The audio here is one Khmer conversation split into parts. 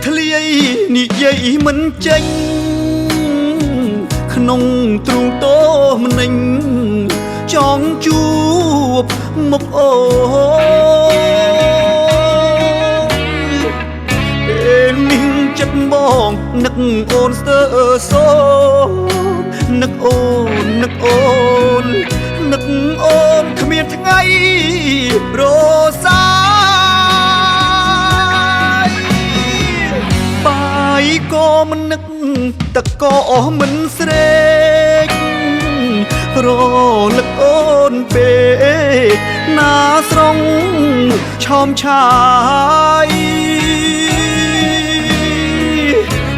ធ្លាយនិយាយមិនចេញក្នុងទ្រូងតោម្នេញចង់ជួបមុខអូពេលនេះចិត្តបងនឹកអូនស្ទើសូនឹកអូននឹកអូននឹកអូនគ្មានថ្ងៃរសាយបាយក៏មិននឹកទឹកក៏មិនស្រេករលឹកអូនពេកណាស្រងឆោមឆាយ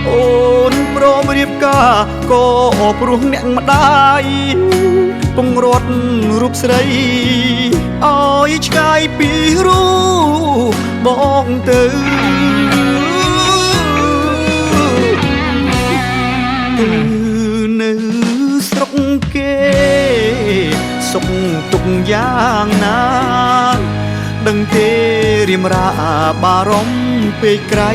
អូនព្រមរៀបការក៏ព្រោះអ្នកម្ដាយពងរត់រូបស្រីឲ្យឆ្ងាយពីរូបបងទៅនៅស្រុកគេសុខទុកយ៉ាងណាដឹងទេរៀមរាបារម្ភពេកក្រៃ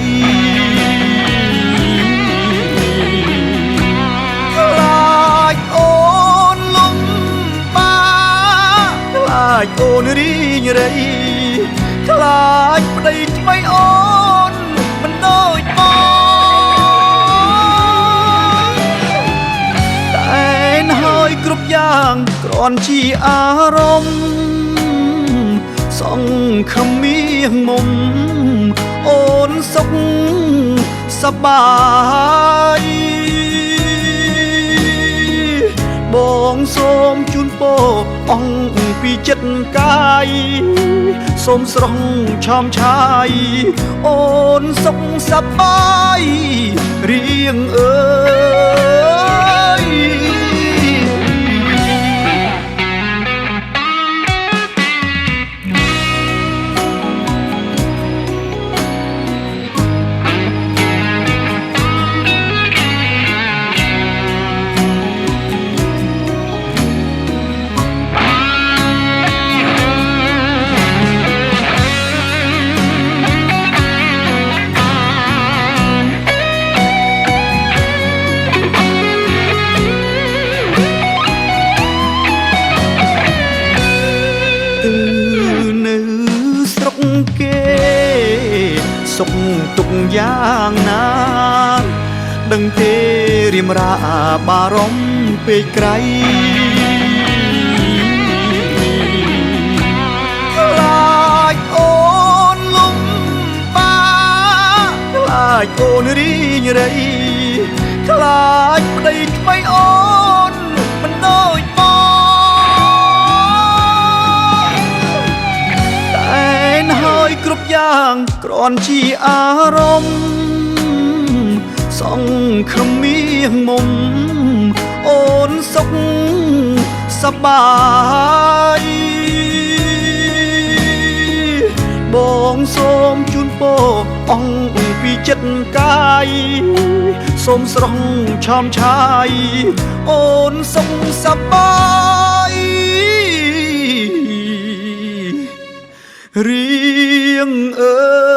ខ្លាចអូនលំបាខ្លាចអូនរីងរៃខ្លាចប្តីថ្មីអូនមិនដូចបងហើយគ្រប់យ៉ាងគ្រាន់ជាអារម្មណ៍សង្ឃឹមមានមុំអូនសុខសប្បាយបងសូមជូនពរអង្គពីចិត្តកាយសូមស្រស់ឆោមឆាយអូនសុខសប្បាយរៀងអើយគេសុខទុកយ៉ាងណាដឹងទេរៀមរាបារម្ភពេកក្រៃខ្លាចអូនលំបាខ្លាចអូនរីងរៃខ្លាចប្តីថ្មីអូនមិនដូចបងហើយគ្រប់យ៉ាងគ្រាន់ជាអារម្មណ៍សង្ឃឹមមានមុំអូនសុខសប្បាយបងសូមជូនពរអង្គពីចិត្តកាយសូមស្រស់ឆោមឆាយអូនសុខសប្បាយរៀងអើ